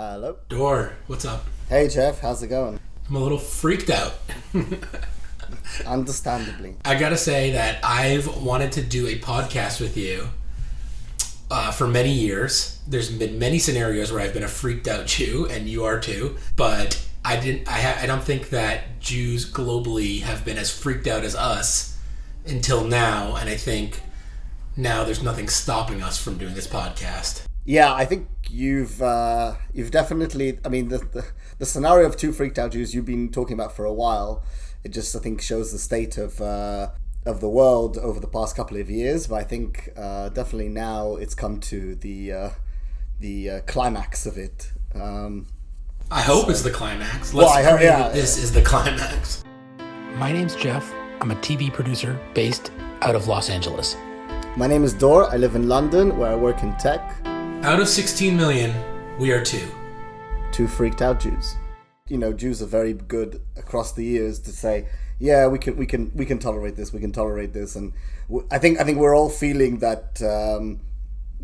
Hello. Dor, what's up? Hey Jeff, how's it going? I'm a little freaked out. Understandably. I gotta say that I've wanted to do a podcast with you for many years. There's been many scenarios where I've been a freaked out Jew, and you are too. But I don't think that Jews globally have been as freaked out as us until now. And I think now there's nothing stopping us from doing this podcast. Yeah, I think you've definitely. I mean, the scenario of two freaked out Jews you've been talking about for a while. It just, I think, shows the state of the world over the past couple of years. But I think definitely now it's come to the climax of it. I hope it's the climax. This is the climax. My name's Jeff. I'm a TV producer based out of Los Angeles. My name is Dor. I live in London, where I work in tech. Out of 16 million, we are two. Two freaked out Jews. You know, Jews are very good across the years to say, yeah, we can tolerate this, and I think we're all feeling that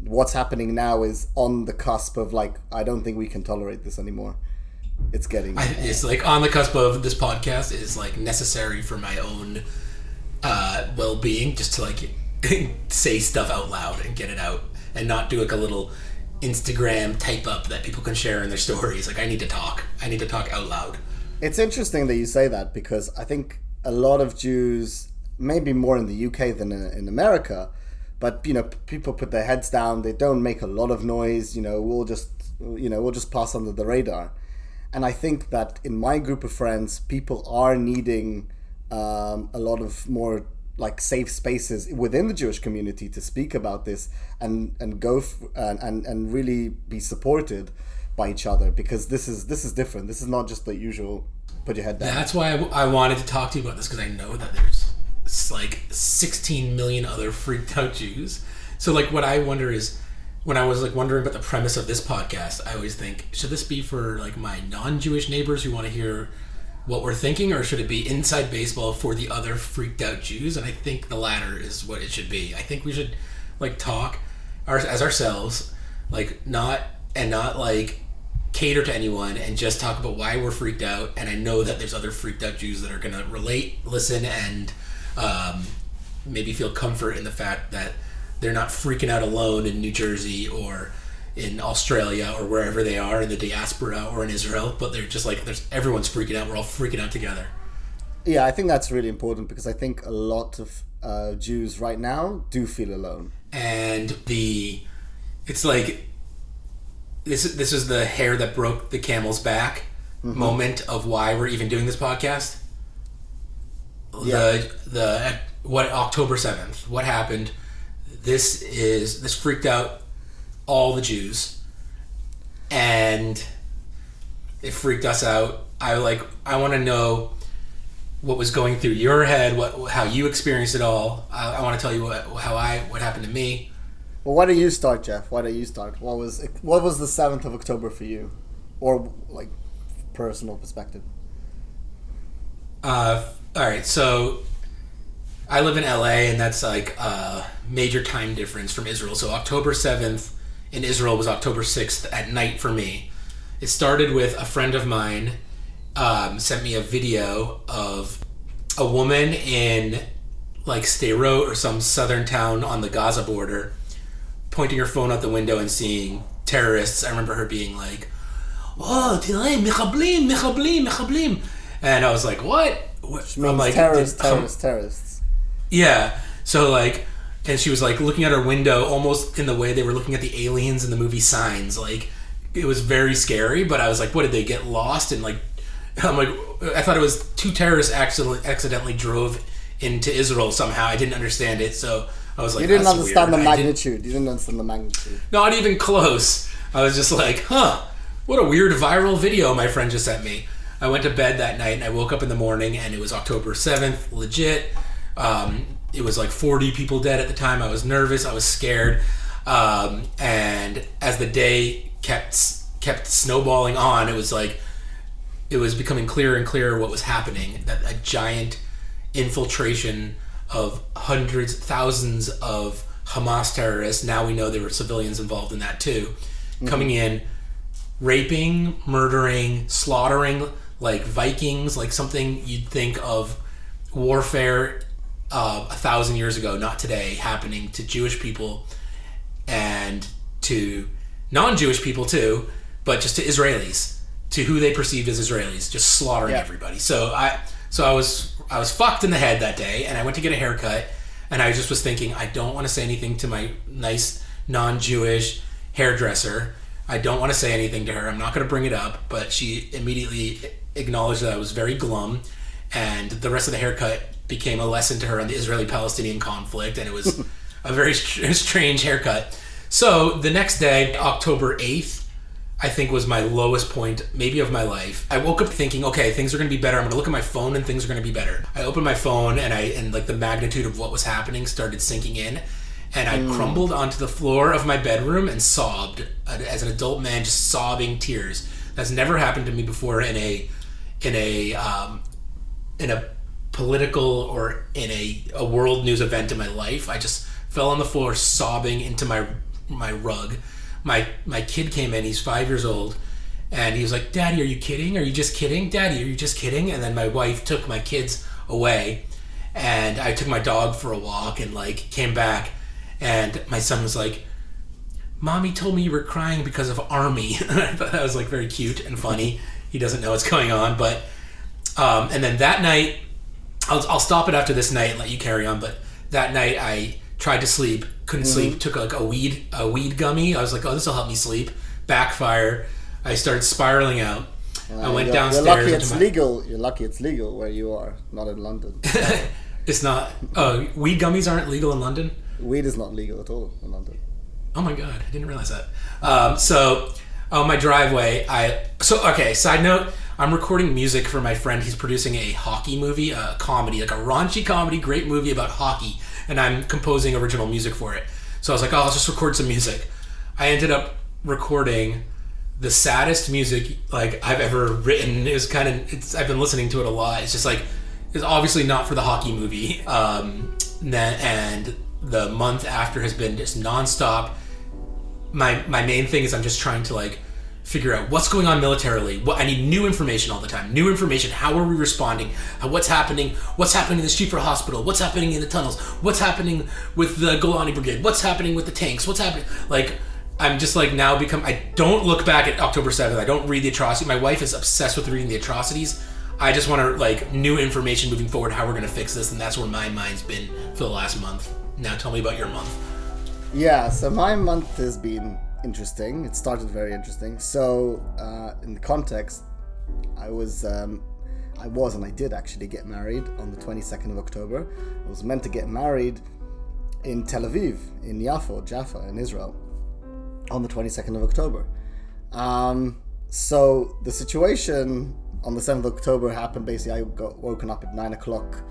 what's happening now is on the cusp of like, I don't think we can tolerate this anymore. It's like on the cusp of this podcast is like necessary for my own well-being, just to like say stuff out loud and get it out, and not do like a little Instagram type up that people can share in their stories. Like I need to talk out loud. It's interesting that you say that, because I think a lot of Jews, maybe more in the UK than in America, but you know, people put their heads down, they don't make a lot of noise, we'll just pass under the radar. And I think that in my group of friends, people are needing a lot of more like safe spaces within the Jewish community to speak about this and go and really be supported by each other, because this is different. This is not just the usual put your head down. That's why I wanted to talk to you about this, because I know that there's like 16 million other freaked out Jews. So like what I wonder is, when I was like wondering about the premise of this podcast, I always think, should this be for like my non-Jewish neighbors who want to hear what we're thinking, or should it be inside baseball for the other freaked out Jews? And I think the latter is what it should be. I think we should like talk as ourselves, like not like cater to anyone, and just talk about why we're freaked out. And I know that there's other freaked out Jews that are going to relate, listen, and maybe feel comfort in the fact that they're not freaking out alone in New Jersey or in Australia or wherever they are in the diaspora or in Israel, but they're just like, everyone's freaking out. We're all freaking out together. Yeah, I think that's really important, because I think a lot of Jews right now do feel alone. And it's like, this is the hair that broke the camel's back moment of why we're even doing this podcast. Yeah. October 7th, what happened? This freaked out all the Jews, and it freaked us out. I want to know what was going through your head, how you experienced it all. I want to tell you what happened to me. Well, why don't you start, Jeff? Why don't you start? What was the 7th of October for you, or like personal perspective? All right, so I live in LA, and that's like a major time difference from Israel. So October 7th in Israel was October 6th at night for me. It started with a friend of mine sent me a video of a woman in like Sderot or some southern town on the Gaza border, pointing her phone out the window and seeing terrorists. I remember her being like, "Oh, tirae, mechablim, mechablim, mechablim," and I was like, "What?" Which means like, terrorists. Yeah. So like, and she was like looking at her window almost in the way they were looking at the aliens in the movie Signs. Like, it was very scary, but I was like, what, did they get lost? And like, I'm like, I thought it was two terrorists accidentally drove into Israel somehow. I didn't understand it. So I was like, you didn't understand the magnitude. You didn't understand the magnitude. Not even close. I was just like, what a weird viral video my friend just sent me. I went to bed that night and I woke up in the morning and it was October 7th, legit. It was like 40 people dead at the time. I was nervous. I was scared. And as the day kept snowballing on, it was becoming clearer and clearer what was happening. That a giant infiltration of hundreds, thousands of Hamas terrorists. Now we know there were civilians involved in that too, coming in, raping, murdering, slaughtering like Vikings, like something you'd think of warfare 1,000 years ago, not today, happening to Jewish people and to non-Jewish people too, but just to Israelis, to who they perceived as Israelis, just slaughtering everybody. So I was fucked in the head that day, and I went to get a haircut, and I just was thinking, I don't want to say anything to my nice non-Jewish hairdresser. I don't want to say anything to her. I'm not going to bring it up, but she immediately acknowledged that I was very glum, and the rest of the haircut became a lesson to her on the Israeli-Palestinian conflict, and it was a very strange haircut. So the next day, October 8th, I think was my lowest point, maybe of my life. I woke up thinking, okay, things are going to be better. I'm going to look at my phone and things are going to be better. I opened my phone and like the magnitude of what was happening started sinking in, and I crumbled onto the floor of my bedroom and sobbed as an adult man, just sobbing tears. That's never happened to me before in a political or in a world news event in my life. I just fell on the floor sobbing into my rug. My kid came in, he's 5 years old, and he was like, "Daddy, are you kidding? Are you just kidding? Daddy, are you just kidding?" And then my wife took my kids away, and I took my dog for a walk and like came back, and my son was like, "Mommy told me you were crying because of Army." And I thought that was like very cute and funny. He doesn't know what's going on, but and then that night, I'll stop it after this night and let you carry on, but that night I tried to sleep, couldn't sleep, took like a weed gummy. I was like, oh, this will help me sleep. Backfire. I started spiraling out. I went downstairs. You're lucky it's legal. You're lucky it's legal where you are, not in London. It's not. Oh, weed gummies aren't legal in London? Weed is not legal at all in London. Oh my God, I didn't realize that. So on my driveway, side note, I'm recording music for my friend. He's producing a hockey movie, a comedy, like a raunchy comedy, great movie about hockey, and I'm composing original music for it. So I was like, oh, I'll just record some music. I ended up recording the saddest music like I've ever written. It was I've been listening to it a lot. It's just like, it's obviously not for the hockey movie. And the month after has been just nonstop. My main thing is I'm just trying to like figure out what's going on militarily. I need new information all the time. New information. How are we responding? What's happening? What's happening in the Shifa hospital? What's happening in the tunnels? What's happening with the Golani Brigade? What's happening with the tanks? What's happening? Like, I'm just like now I don't look back at October 7th. I don't read the atrocity. My wife is obsessed with reading the atrocities. I just want to like new information moving forward, how we're going to fix this. And that's where my mind's been for the last month. Now tell me about your month. Yeah, so my month has been interesting. It started very interesting. So, in the context, I did actually get married on the 22nd of October. I was meant to get married in Tel Aviv, in Jaffa, in Israel, on the 22nd of October. So the situation on the 7th of October happened. Basically, I got woken up at 9 o'clock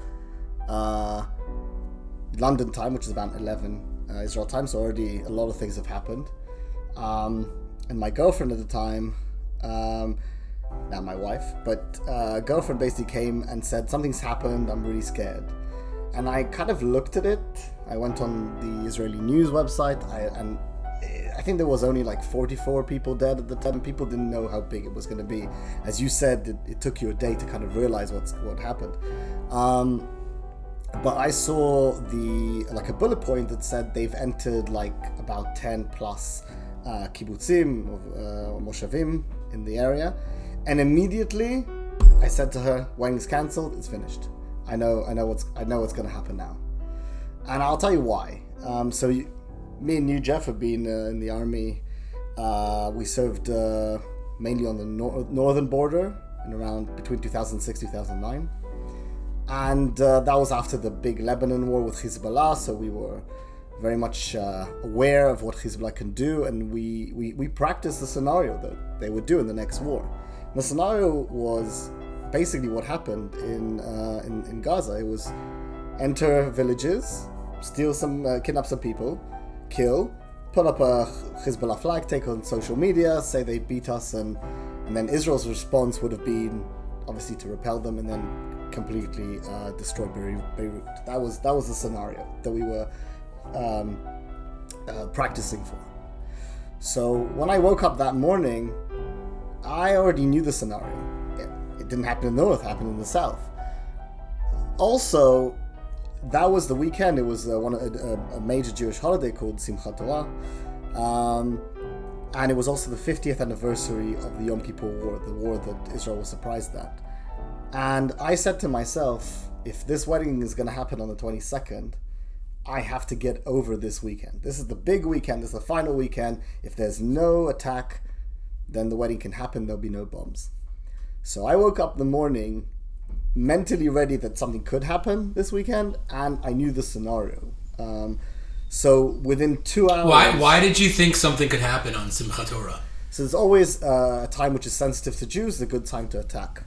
London time, which is about 11 Israel time. So already a lot of things have happened. And my girlfriend at the time, not my wife, but girlfriend basically came and said, something's happened, I'm really scared. And I kind of looked at it. I went on the Israeli news website, and I think there was only like 44 people dead at the time. People didn't know how big it was going to be. As you said, it took you a day to kind of realize what happened. But I saw a bullet point that said they've entered like about 10 plus kibbutzim or moshavim in the area, and immediately I said to her, when it's cancelled, it's finished. I know what's going to happen now, and I'll tell you why. Me and you, Jeff, have been in the army. We served mainly on the northern border in around between 2006 2009, and that was after the big Lebanon war with Hezbollah. So we were very much aware of what Hezbollah can do, and we practiced the scenario that they would do in the next war. And the scenario was basically what happened in Gaza. It was enter villages, kidnap some people, kill, put up a Hezbollah flag, take on social media, say they beat us, and then Israel's response would have been obviously to repel them and then completely destroy Beirut. That was the scenario that we were practicing for. So when I woke up that morning, I already knew the scenario. It didn't happen in the north, it happened in the south. Also, that was the weekend. It was a major Jewish holiday called Simchat Torah. And it was also the 50th anniversary of the Yom Kippur War, the war that Israel was surprised at. And I said to myself, if this wedding is going to happen on the 22nd, I have to get over this weekend. This is the big weekend. This is the final weekend. If there's no attack, then the wedding can happen. There'll be no bombs. So I woke up in the morning mentally ready that something could happen this weekend, and I knew the scenario. So within 2 hours... Why did you think something could happen on Simchat Torah? So there's always a time which is sensitive to Jews, a good time to attack.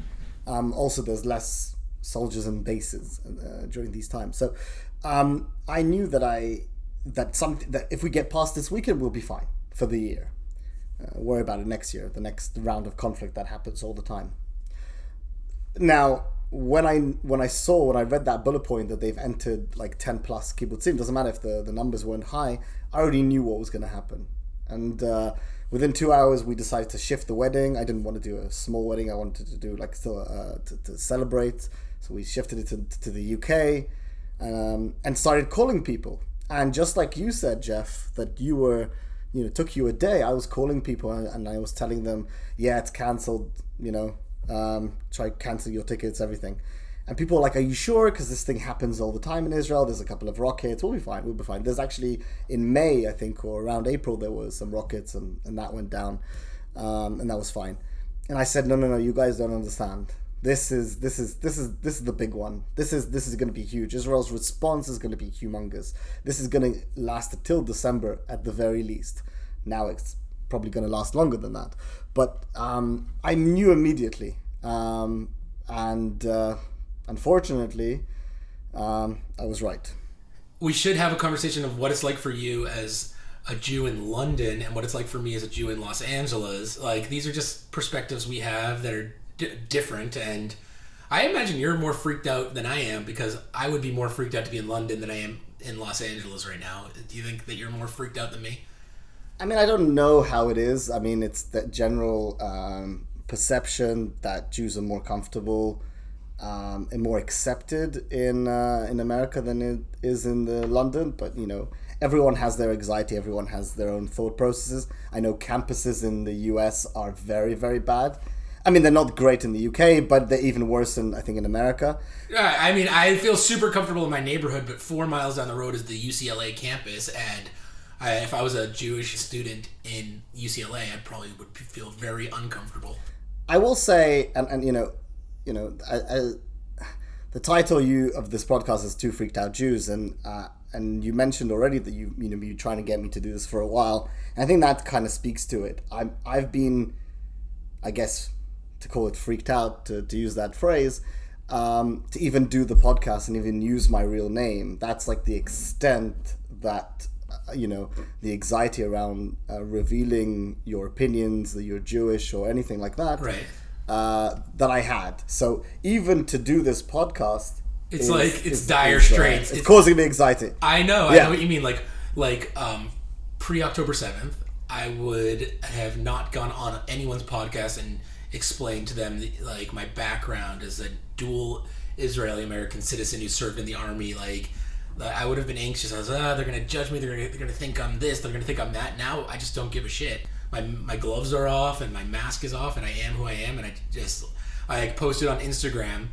Also, there's less soldiers and bases during these times. So I knew that if we get past this weekend, we'll be fine for the year. Worry about it next year, the next round of conflict that happens all the time. Now, when I read that bullet point that they've entered like 10 plus kibbutzim, doesn't matter if the numbers weren't high, I already knew what was going to happen. And within 2 hours, we decided to shift the wedding. I didn't want to do a small wedding. I wanted to do to celebrate. So we shifted it to the UK and started calling people. And just like you said, Jeff, that you were, took you a day. I was calling people and I was telling them, yeah, it's cancelled, try cancel your tickets, everything. And people were like, are you sure? Because this thing happens all the time in Israel. There's a couple of rockets. We'll be fine. There's actually, in May, I think, or around April, there was some rockets and that went down. And that was fine. And I said, no, you guys don't understand. This is the big one. This is going to be huge. Israel's response is going to be humongous. This is going to last until December at the very least. Now it's probably going to last longer than that. But I knew immediately. Unfortunately, I was right. We should have a conversation of what it's like for you as a Jew in London and what it's like for me as a Jew in Los Angeles. Like, these are just perspectives we have that are different, and I imagine you're more freaked out than I am, because I would be more freaked out to be in London than I am in Los Angeles right now. Do you think that you're more freaked out than me? I mean, I don't know how it is. I mean, it's that general perception that Jews are more comfortable and more accepted in America than it is in London. But, everyone has their anxiety. Everyone has their own thought processes. I know campuses in the US are very, very bad. I mean, they're not great in the UK, but they're even worse I think, in America. I mean, I feel super comfortable in my neighborhood, but 4 miles down the road is the UCLA campus, and if I was a Jewish student in UCLA, I probably would feel very uncomfortable. I will say, and the title of this podcast is Two Freaked Out Jews, and you mentioned already that you're trying to get me to do this for a while, and I think that kind of speaks to it. I've been, I guess, to call it freaked out, to use that phrase, to even do the podcast and even use my real name. That's like the extent that the anxiety around revealing your opinions that you're Jewish or anything like that, right? That I had. So even to do this podcast, it's dire straits. It's causing me anxiety. I know. Yeah. I know what you mean. Like pre-October 7th, I would have not gone on anyone's podcast and explained to them my background as a dual Israeli-American citizen who served in the army. I would have been anxious. I was, they're going to judge me. They're going to think I'm this. They're going to think I'm that. Now I just don't give a shit. My gloves are off and my mask is off and I am who I am. And I posted on Instagram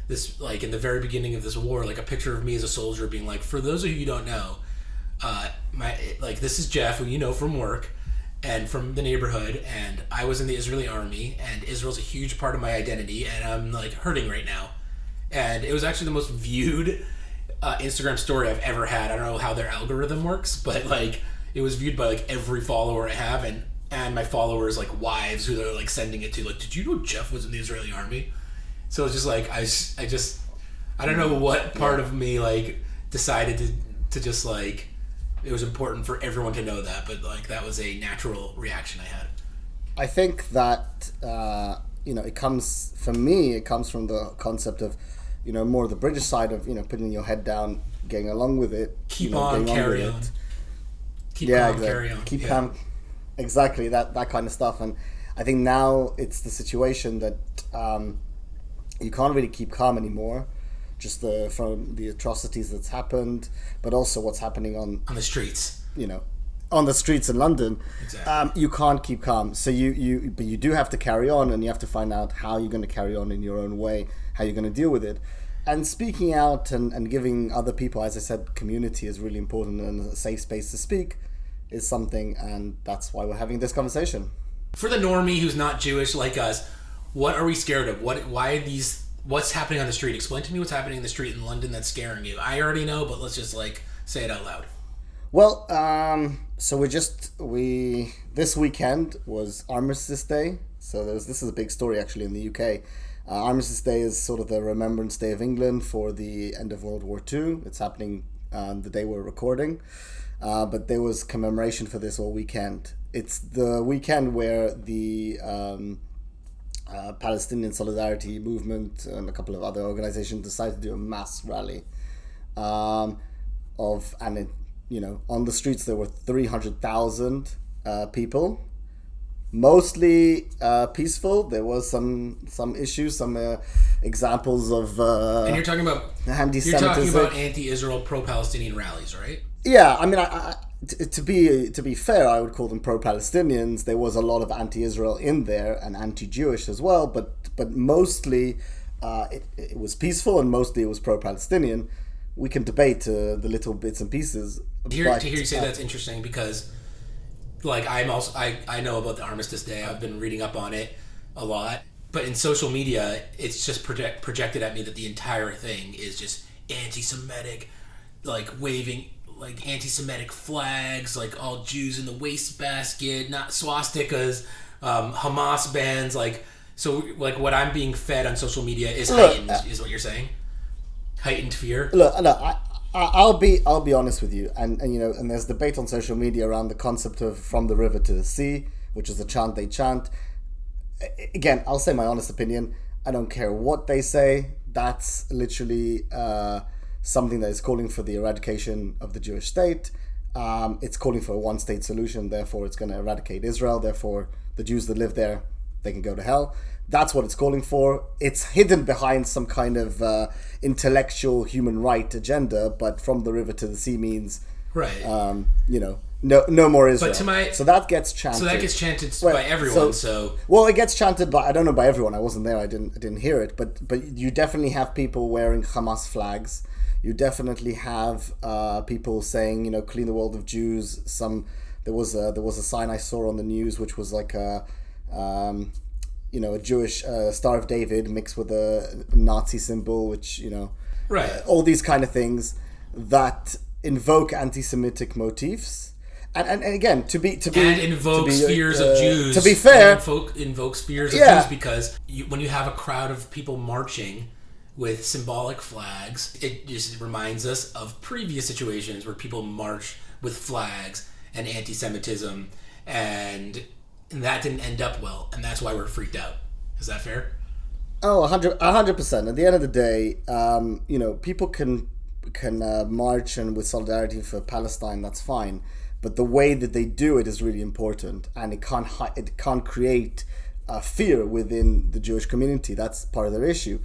this, in the very beginning of this war, a picture of me as a soldier being for those of you who don't know, this is Jeff, who you know from work and from the neighborhood, and I was in the Israeli army, and Israel's a huge part of my identity, and I'm hurting right now. And it was actually the most viewed Instagram story I've ever had. I don't know how their algorithm works, but it was viewed by every follower I have, and my followers wives who they're sending it to, did you know Jeff was in the Israeli army? So it's just I don't know what part of me decided to just it was important for everyone to know that, but that was a natural reaction I had. I think that it comes from the concept of more the British side of putting your head down, getting along with it, keep on, carry on. Keep calm, carry on. Keep calm. Exactly, that kind of stuff. And I think now it's the situation that you can't really keep calm anymore, just from the atrocities that's happened, but also what's happening on the streets. On the streets in London. Exactly. You can't keep calm. So but you do have to carry on, and you have to find out how you're going to carry on in your own way, how you're going to deal with it. And speaking out and giving other people, as I said, community is really important, and a safe space to speak is something, and that's why we're having this conversation. For the normie who's not Jewish like us, what are we scared of? What's happening on the street? Explain to me what's happening in the street in London that's scaring you. I already know, but let's just say it out loud. Well, so this weekend was Armistice Day. So this is a big story actually in the UK. Armistice Day is sort of the Remembrance Day of England for the end of World War II. It's happening the day we're recording. But there was commemoration for this all weekend. It's the weekend where the Palestinian Solidarity Movement and a couple of other organizations decided to do a mass rally. On the streets there were 300,000 people. Mostly peaceful. There was some issues, some examples of and you're talking about anti-Israel, pro-Palestinian rallies, right? Yeah, I mean, to be fair, I would call them pro-Palestinians. There was a lot of anti-Israel in there and anti-Jewish as well, but mostly it was peaceful and mostly it was pro-Palestinian. We can debate the little bits and pieces. To hear you say that's interesting because. I know about the Armistice Day. I've been reading up on it a lot. But in social media, it's just projected at me that the entire thing is just anti-Semitic, waving anti-Semitic flags, all Jews in the wastebasket, not swastikas, Hamas bands. What I'm being fed on social media is heightened, is what you're saying? Heightened fear? Look, I'll be honest with you, and there's debate on social media around the concept of from the river to the sea, which is a chant they chant. Again, I'll say my honest opinion. I don't care what they say. That's literally something that is calling for the eradication of the Jewish state. It's calling for a one-state solution. Therefore, it's going to eradicate Israel. Therefore, the Jews that live there, they can go to hell. That's what it's calling for. It's hidden behind some kind of intellectual human right agenda, but from the river to the sea means, right? No more Israel. So that gets chanted. By everyone. Well, it gets chanted by, I don't know, by everyone. I wasn't there. I didn't hear it. But you definitely have people wearing Hamas flags. You definitely have people saying, clean the world of Jews. There was a sign I saw on the news which was like a Jewish Star of David mixed with a Nazi symbol, which, right. All these kind of things that invoke anti-Semitic motifs. And again, invokes fears of Jews. To be fair, invokes fears of Jews because when you have a crowd of people marching with symbolic flags, it just reminds us of previous situations where people march with flags and anti-Semitism, and that didn't end up well, and that's why we're freaked out. Is that fair? Oh, 100%. At the end of the day, people can march and with solidarity for Palestine. That's fine, but the way that they do it is really important, and it can't create fear within the Jewish community. That's part of their issue,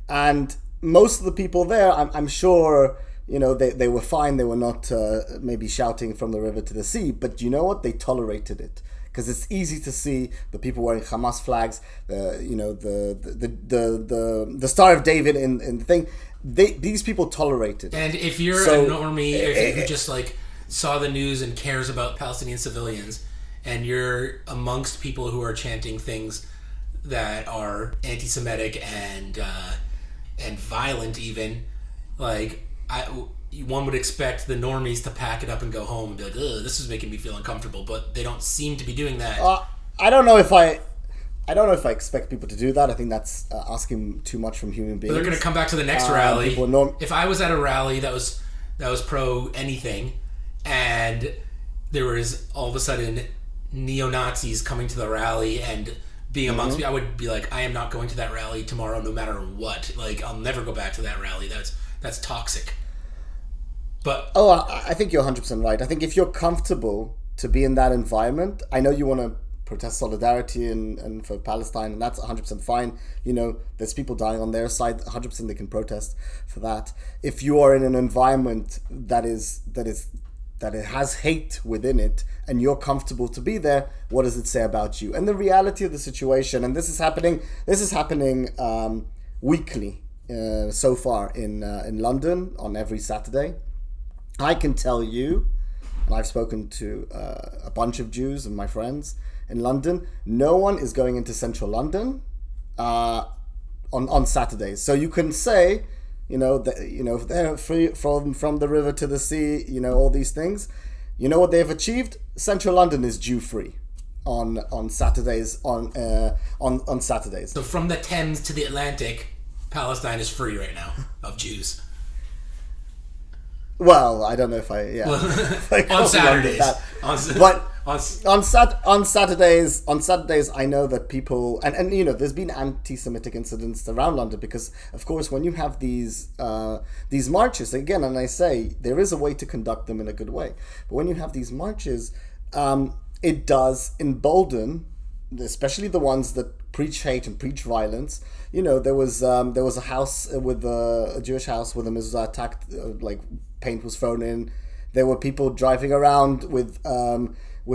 and most of the people there, I'm sure, they were fine. They were not maybe shouting from the river to the sea, but you know what? They tolerated it. Because it's easy to see the people wearing Hamas flags, the Star of David in the thing. These people tolerate it. And if you're a normie, who just saw the news and cares about Palestinian civilians, and you're amongst people who are chanting things that are anti-Semitic and violent, even one would expect the normies to pack it up and go home and be like, ugh, this is making me feel uncomfortable, but they don't seem to be doing that. I don't know if I expect people to do that. I think that's asking too much from human beings. But they're going to come back to the next rally. If I was at a rally that was pro anything, and there was all of a sudden neo-Nazis coming to the rally and being amongst me, I would be like, I am not going to that rally tomorrow no matter what. I'll never go back to that rally. That's toxic. But I think you're 100% right. I think if you're comfortable to be in that environment, I know you want to protest solidarity and for Palestine, and that's 100% fine. There's people dying on their side, 100% they can protest for that. If you are in an environment that it has hate within it, and you're comfortable to be there, what does it say about you? And the reality of the situation, and this is happening weekly so far in London on every Saturday. I can tell you, and I've spoken to a bunch of Jews and my friends in London, no one is going into central London on Saturdays. So you can say, if they're free from the river to the sea, all these things. You know what they've achieved? Central London is Jew-free on Saturdays. On Saturdays. So from the Thames to the Atlantic, Palestine is free right now of Jews. Well, I don't know if I on Saturdays. On Saturdays, I know that people and there's been anti-Semitic incidents around London because, of course, when you have these marches again, and I say there is a way to conduct them in a good way, but when you have these marches, it does embolden, especially the ones that preach hate and preach violence. There was a house with a Jewish house where the Mezuzah attacked, paint was thrown in. There were people driving around with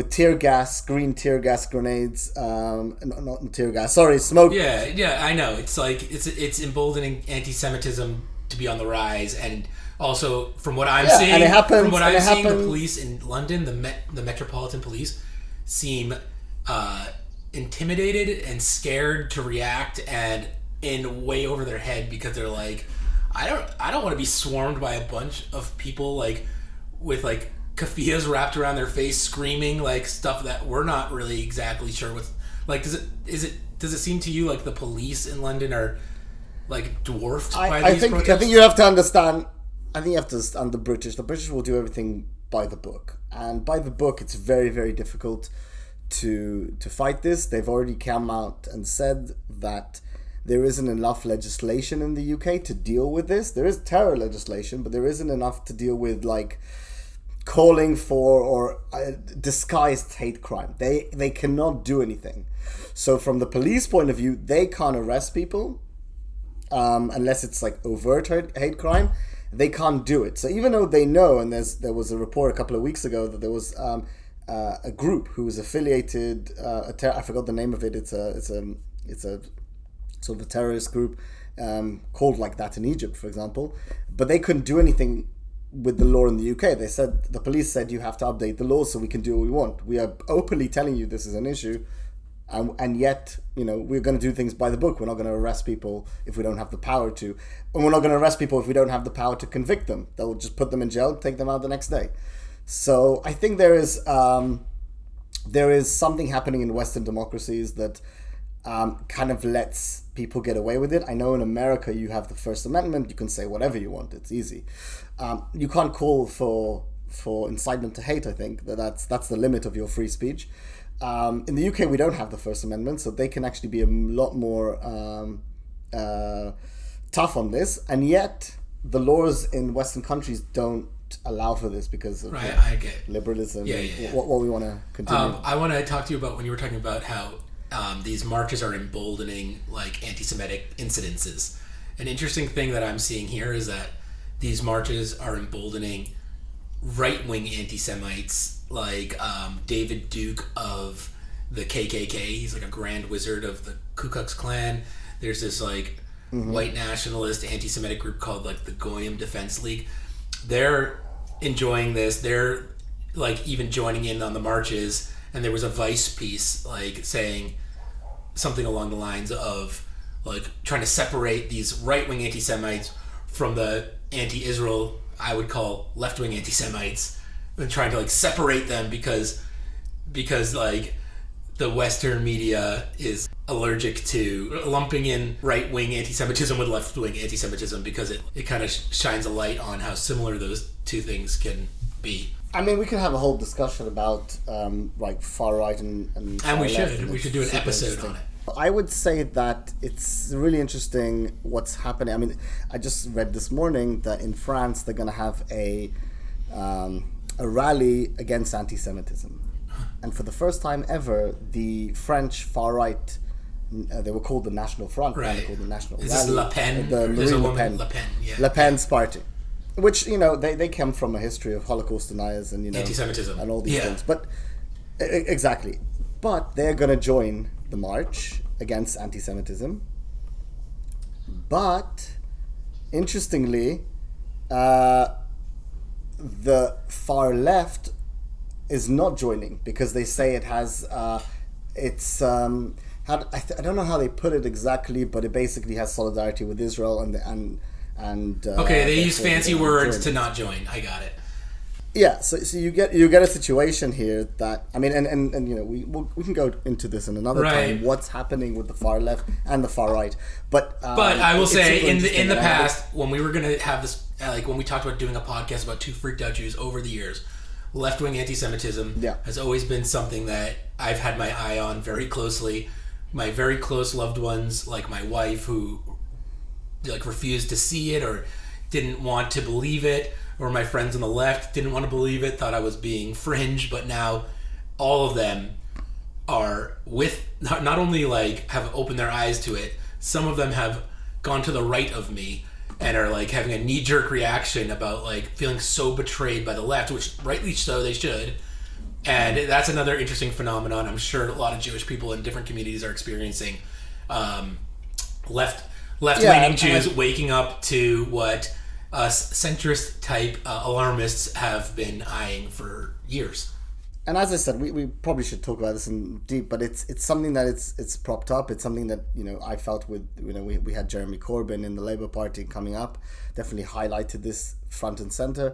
tear gas, green tear gas grenades. Not tear gas. Sorry, smoke. Yeah, I know. It's like it's emboldening anti-Semitism to be on the rise, and also from what I'm seeing, the police in London, the Metropolitan Police, seem intimidated and scared to react and in way over their head because they're like, I don't want to be swarmed by a bunch of people with keffiyehs wrapped around their face, screaming stuff that we're not really exactly sure what's does it seem to you like the police in London are dwarfed by these protests? I think you have to understand. I think you have to understand the British. The British will do everything by the book, and by the book, it's very, very difficult to fight this. They've already come out and said that there isn't enough legislation in the UK to deal with this. There is terror legislation, but there isn't enough to deal with calling for or disguised hate crime. They cannot do anything. So from the police point of view, they can't arrest people unless it's overt hate crime. They can't do it. So even though they know, and there was a report a couple of weeks ago that there was a group who was affiliated. I forgot the name of it. It's a sort of a terrorist group called like that in Egypt, for example. But they couldn't do anything with the law in the UK. The police said you have to update the law so we can do what we want. We are openly telling you this is an issue, and yet we're going to do things by the book. We're not going to arrest people if we don't have the power to, and we're not going to arrest people if we don't have the power to convict them. They'll just put them in jail, take them out the next day. So I think there is something happening in Western democracies that kind of lets people get away with it. I know in America you have the First Amendment. You can say whatever you want. It's easy. You can't call for incitement to hate. I think that's the limit of your free speech. In the UK we don't have the First Amendment, so they can actually be a lot more tough on this. And yet the laws in Western countries don't allow for this because of I get liberalism. Yeah. What we want to continue. I want to talk to you about when you were talking about how these marches are emboldening anti-Semitic incidences. An interesting thing that I'm seeing here is that these marches are emboldening right-wing anti-Semites like David Duke of the KKK. He's like a grand wizard of the Ku Klux Klan. There's this white nationalist anti-Semitic group called the Goyim Defense League. They're enjoying this. They're even joining in on the marches. And there was a Vice piece saying something along the lines of trying to separate these right-wing anti-Semites from the anti-Israel, I would call left-wing anti-Semites, and trying to separate them because the Western media is allergic to lumping in right-wing anti-Semitism with left-wing anti-Semitism because it kind of shines a light on how similar those two things can be. I mean, we could have a whole discussion about far right and far we left, should. We should do an episode on it. I would say that it's really interesting what's happening. I mean, I just read this morning that in France they're going to have a rally against anti-Semitism. and for the first time ever, the French far right. They were called the National Front. Right. Now they're called the National Is this Rally. Le Pen? The There's a Marine Le woman, Pen. Le Pen, yeah. Le Pen's party, which they come from a history of Holocaust deniers and Anti-Semitism. and all these Yeah. things. But exactly, but they're going to join the march against anti-Semitism. But interestingly, the far left is not joining because they say it has it's I don't know how they put it exactly, but it basically has solidarity with Israel and Okay, they use therefore fancy they don't words join to it. not join. I got it. Yeah, so you get a situation here that I mean, and we can go into this in another Right. time. What's happening with the far left and the far right? But I will it's say super in interesting, the and I- past when we were gonna have this, like when we talked about doing a podcast about two freaked out Jews over the years, left wing anti-Semitism Yeah. has always been something that I've had my eye on very closely. My very close loved ones, like my wife, who like refused to see it or didn't want to believe it, or my friends on the left didn't want to believe it, thought I was being fringe, but now all of them are with, not only like have opened their eyes to it, some of them have gone to the right of me and are like having a knee-jerk reaction about like feeling so betrayed by the left, which rightly so they should. And that's another interesting phenomenon I'm sure a lot of Jewish people in different communities are experiencing. Left-leaning Jews waking up to what us centrist type alarmists have been eyeing for years. And as I said, we probably should talk about this in deep, but it's something that it's propped up. It's something that I felt with we had Jeremy Corbyn in the Labour Party coming up, definitely highlighted this front and center,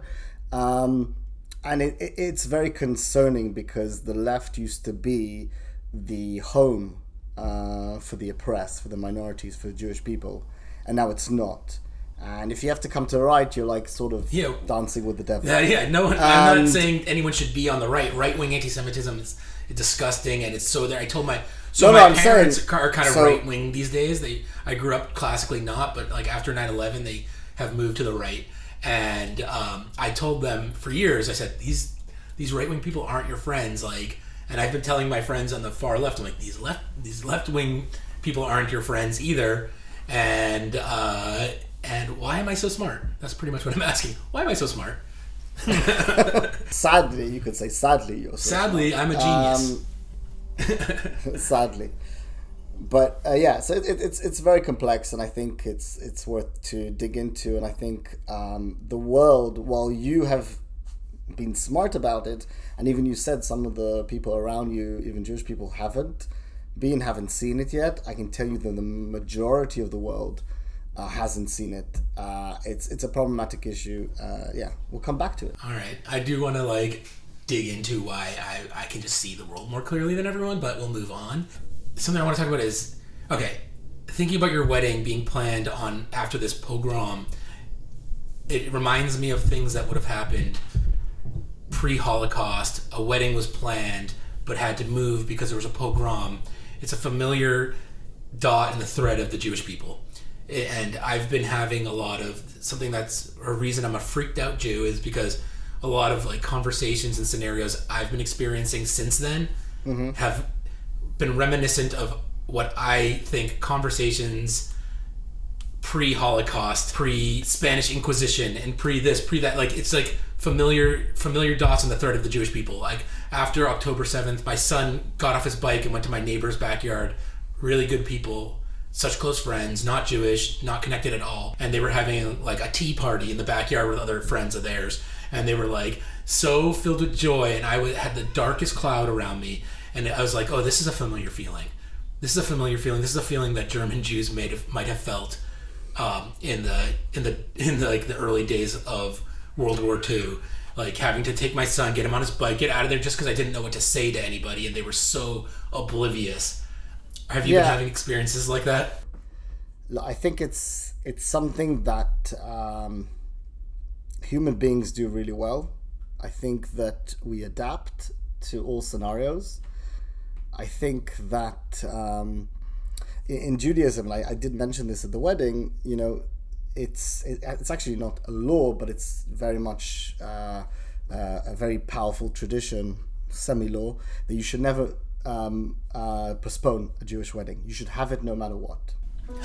and it's very concerning because the left used to be the home for the oppressed, for the minorities, for the Jewish people, and now it's not. And if you have to come to the right, you're like sort of dancing with the devil. Yeah. No, I'm not saying anyone should be on the right. Right-wing anti-Semitism is disgusting, and it's so there. I told my my parents are kind of right-wing these days. I grew up classically not, but like after 9/11, they have moved to the right. And I told them for years, I said these right-wing people aren't your friends. Like, and I've been telling my friends on the far left, I'm like these left-wing people aren't your friends either. And why am I so smart? That's pretty much what I'm asking. Why am I so smart? Sadly, you could say sadly you're so Sadly, smart. I'm a genius. Sadly. But so it's very complex, and I think it's worth to dig into. And I think the world, while you have been smart about it, and even you said some of the people around you, even Jewish people, haven't seen it yet. I can tell you that the majority of the world hasn't seen it. It's a problematic issue. We'll come back to it. All right, I do want to dig into why I can just see the world more clearly than everyone, but we'll move on. Something I want to talk about is thinking about your wedding being planned on after this pogrom. It reminds me of things that would have happened pre-Holocaust. A wedding was planned but had to move because there was a pogrom. It's a familiar dot in the thread of the Jewish people. And I've been having a lot of something that's a reason I'm a freaked out Jew is because a lot of conversations and scenarios I've been experiencing since then have been reminiscent of what I think conversations pre-Holocaust, pre-Spanish Inquisition, and pre-this, pre-that, it's familiar dots in the thread of the Jewish people. After October 7th, my son got off his bike and went to my neighbor's backyard. Really good people, such close friends, not Jewish, not connected at all. And they were having a tea party in the backyard with other friends of theirs. And they were so filled with joy, and I had the darkest cloud around me. And I was like, oh, this is a familiar feeling. This is a familiar feeling. This is a feeling that German Jews might have felt in the early days of World War II. Having to take my son, get him on his bike, get out of there just because I didn't know what to say to anybody, and they were so oblivious. Have you been having experiences like that? I think it's something that human beings do really well. I think that we adapt to all scenarios. I think that in Judaism, I did mention this at the wedding, it's actually not a law, but it's very much a very powerful tradition semi-law that you should never postpone a Jewish wedding. You should have it no matter what.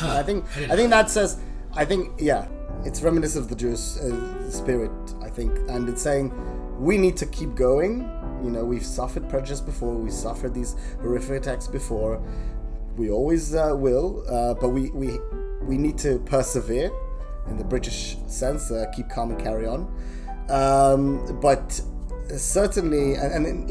I think that says, it's reminiscent of the Jewish spirit, I think, and it's saying we need to keep going. We've suffered prejudice before, we suffered these horrific attacks before, we always will, but we need to persevere in the British sense, keep calm and carry on. But certainly, and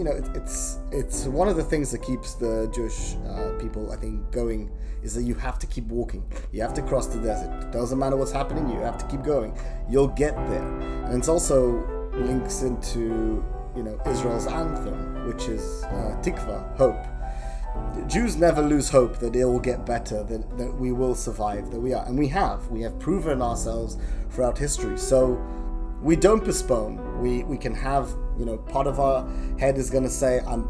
it's one of the things that keeps the Jewish people, I think, going, is that you have to keep walking. You have to cross the desert. It doesn't matter what's happening, you have to keep going. You'll get there. And it's also links into, Israel's anthem, which is Tikva, hope. Jews never lose hope that it will get better, that we will survive, that we are. And we have proven ourselves throughout history. So we don't postpone. We can have, part of our head is going to say, I'm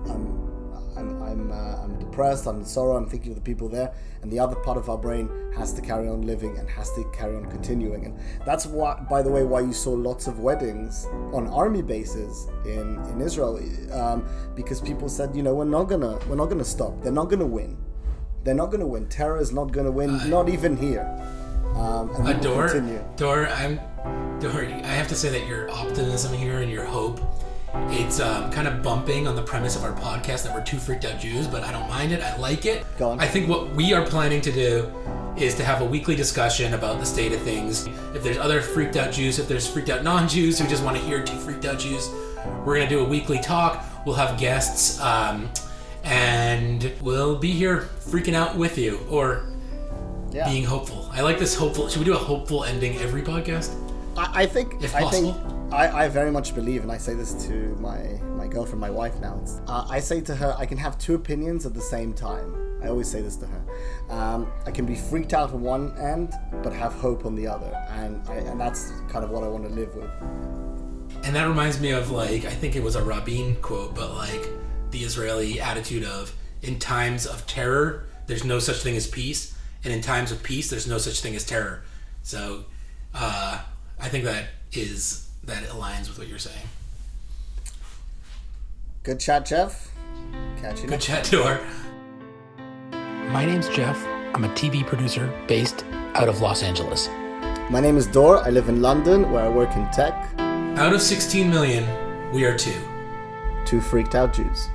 depressed, I'm in sorrow, I'm thinking of the people there, and the other part of our brain has to carry on living and has to carry on continuing. And that's why, by the way, why you saw lots of weddings on army bases in Israel, because people said, we're not gonna stop. They're not gonna win. They're not gonna win. Terror is not gonna win, not even here. And Dor, I have to say that your optimism here and your hope, it's kind of bumping on the premise of our podcast that we're two freaked out Jews, but I don't mind it. I like it. Go on. I think what we are planning to do is to have a weekly discussion about the state of things. If there's other freaked out Jews, if there's freaked out non-Jews who just want to hear two freaked out Jews, we're going to do a weekly talk. We'll have guests, and we'll be here freaking out with you, or being hopeful. I like this hopeful. Should we do a hopeful ending every podcast? I think, if possible. I very much believe, and I say this to my girlfriend, my wife now. I say to her, I can have two opinions at the same time. I always say this to her. I can be freaked out on one end, but have hope on the other, and that's kind of what I want to live with. And that reminds me of, I think it was a Rabin quote, but the Israeli attitude of, in times of terror, there's no such thing as peace, and in times of peace, there's no such thing as terror. So, I think that aligns with what you're saying. Good chat, Jeff. Catch you next time. Good chat, Dor. My name's Jeff. I'm a TV producer based out of Los Angeles. My name is Dor. I live in London, where I work in tech. Out of 16 million, we are two. Two freaked out Jews.